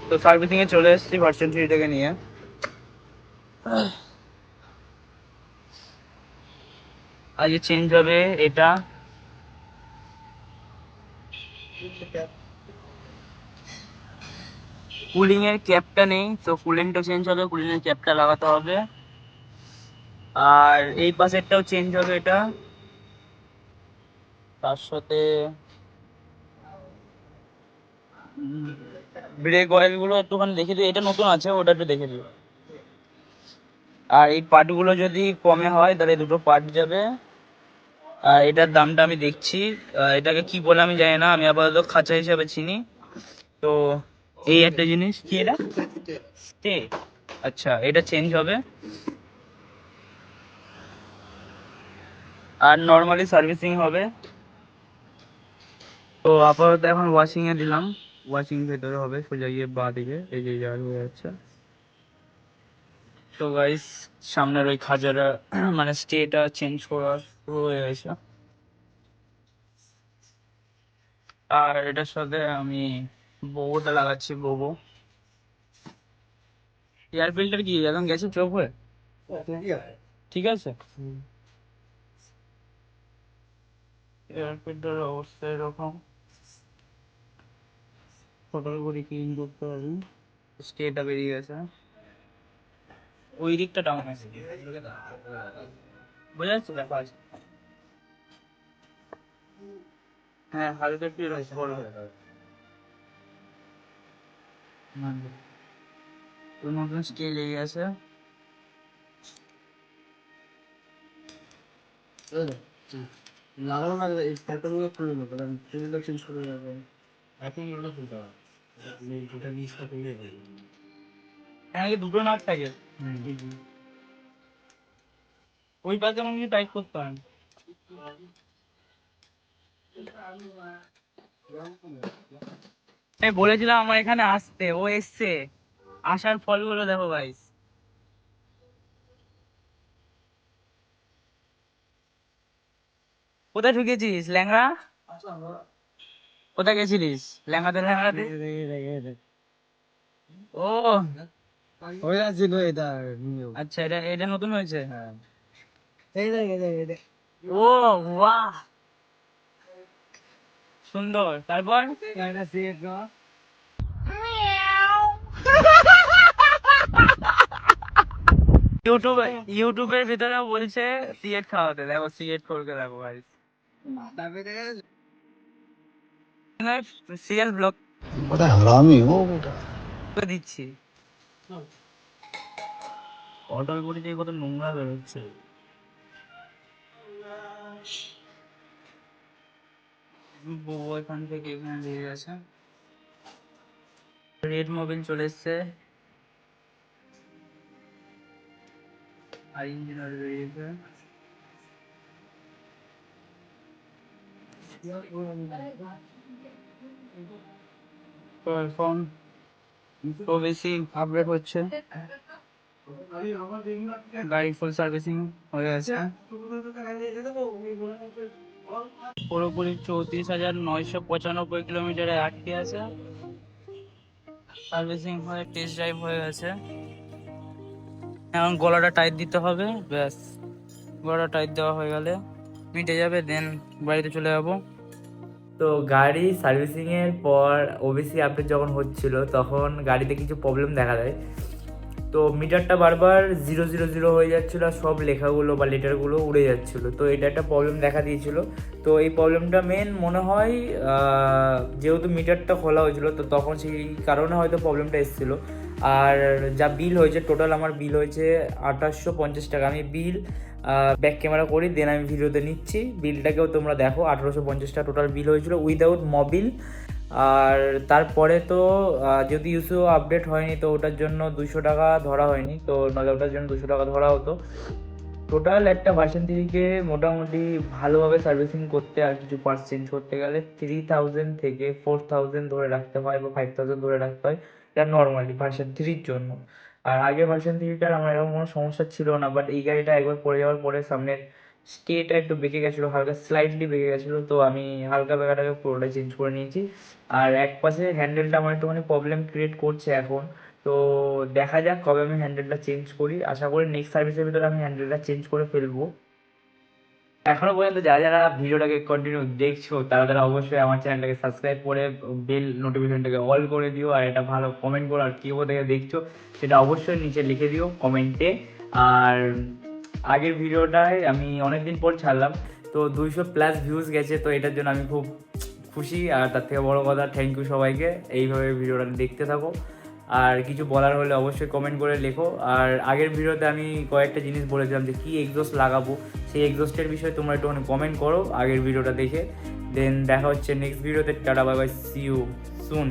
তো সার্ভিসিং এ চলে এসেছি ভার্সন 3 থেকে নিয়ে। আজকে চেঞ্জ হবে এটা, কুলিং এর ক্যাপটা নেই, তো কুলিংটা চেঞ্জ হবে, কুলিং এর ক্যাপটা লাগাতে হবে। আর এই পাশেরটাও চেঞ্জ হবে এটা, তার সাথে ব্রেক অয়েল গুলো একটুখানি দেখে দিও, এটা নতুন আছে ওটা একটু দেখে দিও। আর এই পার্ট গুলো যদি কমে হয় তাহলে দুটো পার্ট যাবে। আর এটার দামটা আমি দেখছি, এটাকে কি বলে আমি জানি না, আমি আপাতত খাঁচা হিসাবে চিনি। তো এই একটা জিনিস কি, এটা স্টে, আচ্ছা এটা চেঞ্জ হবে। আর নর্মালি সার্ভিসিং হবে। তো আপাতত এখন ওয়াশিং এ দিলাম, ওয়াশিং ভেতরে হবে সোজা গিয়ে বাঁ দিকে, এই যে জায়গা হয়ে যাচ্ছে। তো গাইস সামনের ওই খাঁচাটা মানে স্টেটা চেঞ্জ করা শুরু হয়ে গেছে। আর এটার সাথে আমি বোবোটা লাগাচ্ছি, বোবো। এয়ার ফিল্টার কি এখন গেছে চোখ হয়ে, ঠিক আছে। এয়ার ফিল্টারের অবস্থা এরকম, ফটো করে ক্লিন করতে পারবি। স্টেটা বেরিয়ে গেছে, ওই দিকটা ডাউন আছে, বোঝা যাচ্ছে ব্যাপার। হ্যাঁ হালকা একটু বড় তো নতুন স্কেল লেগে গেছে। লাগানো না, এই ফটোগুলো খুলে নেবো, কারণ ট্রেনটা চেঞ্জ করে যাবে। এখন ওটা খুলতে হবে, ওটা নিচটা খুলে দেবে। হ্যাঁ এই দুটো নাট থাকে, ওই পাশে আমাকে টাইট করতে হয়। আমি বলেছিলাম আমার এখানে আসতে, ও এসছে, আসার ফলগুলো দেখো গাইস। কোথায় ঢুকেছিস ল্যাংড়া, কোথায় গেছিলিস ল্যাংড়াতে ল্যাংড়াতে? ও ওই ছিল এটা, আচ্ছা, এটা এটা নতুন হয়েছে। এই দেখ এই দেখ এই দেখ। ও বাহ, সুন্দর। তারপর এটা সিএট না, ইউটিউবে, ইউটিউবের ভিতরে বলছে সিগারেট খাওয়াতে, দেখো সিগারেট করকে দেখো ভাই, তারপরে দেখা যাচ্ছে সিরিয়াল ব্লগ बड़ा हरामी हो बेटा। দিচ্ছি। অটোর করে যে কত নোংরা বেরোচ্ছে। বউ এখান থেকে এখানে দিয়ে গেছে। রেড মোবিল চলে এসছে, আর ইঞ্জিন অয়েল বেরিয়েছে। তো এখন তো বেশি আপডেট হচ্ছে, গাড়ি ফুল সার্ভিসিং হয়ে গেছে। পুরোপুরি 34,995 কিলোমিটারে আটকে আছে। সার্ভিসিং হয়ে টেস্ট ড্রাইভ হয়ে গেছে। এখন গলাটা টাইট দিতে হবে, ব্যাস গলাটা টাইট দেওয়া হয়ে গেলে মিটে যাবে, দেন বাড়িতে চলে যাবো। তো গাড়ি সার্ভিসিং এর পর ওবিসি আপডেট যখন হচ্ছিল তখন গাড়িতে কিছু প্রবলেম দেখা দেয়। তো মিটারটা বারবার 000 হয়ে যাচ্ছিলো, আর সব লেখাগুলো বা লেটারগুলো উড়ে যাচ্ছিলো, তো এটা একটা প্রবলেম দেখা দিয়েছিল। তো এই প্রবলেমটা মেন মনে হয় যেহেতু মিটারটা খোলা হয়েছিল, তো তখন সেই কারণে হয়তো প্রবলেমটা এসেছিলো। আর যা বিল হয়েছে, টোটাল আমার বিল হয়েছে 2850 টাকা। আমি বিল ব্যাক ক্যামেরা করি, দেন আমি ভিডিওতে নিচ্ছি, বিলটাকেও তোমরা দেখো। 1850 টাকা টোটাল বিল হয়েছিল উইদাউট মোবিল। আর তারপরে তো যদি ইউসিও আপডেট হয়নি তো ওটার জন্য 200 টাকা ধরা হয়নি, তো নাহলে ওটার জন্য 200 টাকা ধরা হতো। টোটাল একটা ভার্সন 3কে মোটামুটি ভালোভাবে সার্ভিসিং করতে আর কিছু পার্টস চেঞ্জ করতে গেলে 3000 থেকে 4000 ধরে রাখতে হয়, বা 5000 ধরে রাখতে হয়, এটা নর্মালি ভার্সন 3-র জন্য। আর আগে ভার্সন 3টার আমার এরকম কোনো সমস্যা ছিল না, বাট এই গাড়িটা একবার পড়ে যাওয়ার পরে সামনের স্টেটা একটু বেঁকে গেছিলো, হালকা স্লাইটলি বেঁকে গেছিলো, তো আমি হালকা বেঁকাটাকে পুরোটা চেঞ্জ করে নিয়েছি। আর এক পাশে হ্যান্ডেলটা আমার একটুখানি প্রবলেম ক্রিয়েট করছে এখন, তো দেখা যাক কবে আমি হ্যান্ডেলটা চেঞ্জ করি। আশা করি নেক্সট সার্ভিসের ভিতরে আমি হ্যান্ডেলটা চেঞ্জ করে ফেলবো। এখনো পর্যন্ত যারা যারা ভিডিওটাকে কন্টিনিউ দেখছো তারা তারা অবশ্যই আমার চ্যানেলটাকে সাবস্ক্রাইব করে বেল নোটিফিকেশনটাকে অল করে দিও, আর একটা ভালো কমেন্ট করো, আর কি থেকে দেখছো সেটা অবশ্যই নিচে লিখে দিও কমেন্টে। আর আগের ভিডিওটায় আমি অনেকদিন পর ছাড়লাম, তো 200+ ভিউজ গেছে, তো এটার জন্য আমি খুব খুশি। আর তার থেকে বড় কথা, থ্যাংক ইউ সবাইকে, এইভাবে ভিডিওটা দেখতে থাকো। আর কিছু বলার হলে অবশ্যই কমেন্ট করে লেখো। আর আগের ভিডিওতে আমি কয়েকটা জিনিস বলেছিলাম যে কী এক্সস্ট লাগাবো, সেই এক্সস্টের বিষয়ে তোমরা একটুখানি কমেন্ট করো আগের ভিডিওটা দেখে। দেন দেখা হচ্ছে নেক্সট ভিডিওতে। Tata, bye bye, see you soon.